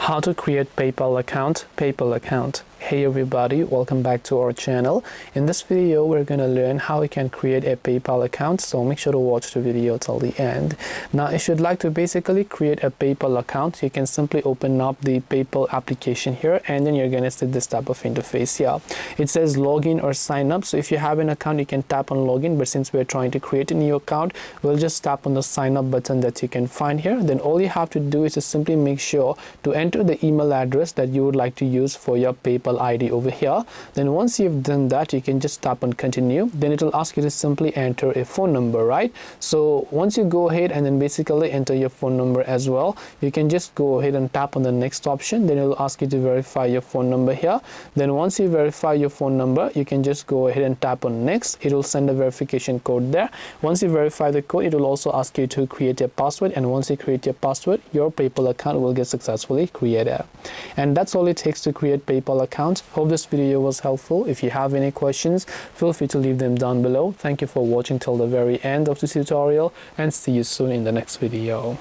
How to create PayPal account. Hey everybody, welcome back to our channel. In this video we're going to learn how we can create a PayPal account, so make sure to watch the video till the end. Now if you'd like to basically create a PayPal account, you can simply open up the PayPal application here, and then you're going to see this type of interface here. It says login or sign up. So if you have an account, you can tap on login, but since we're trying to create a new account, we'll just tap on the sign up button that you can find here. Then all you have to do is to simply make sure to enter the email address that you would like to use for your PayPal ID over here. Then once you've done that, you can just tap on continue. Then it will ask you to simply enter a phone number, right? So once you go ahead and then basically enter your phone number as well, you can just go ahead and tap on the next option. Then it will ask you to verify your phone number here. Then once you verify your phone number, you can just go ahead and tap on next. It will send a verification code there. Once you verify the code, it will also ask you to create a password, and once you create your password, your PayPal account will get successfully created. And that's all it takes to create PayPal account. Hope this video was helpful. If you have any questions, feel free to leave them down below. Thank you for watching till the very end of this tutorial, and see you soon in the next video.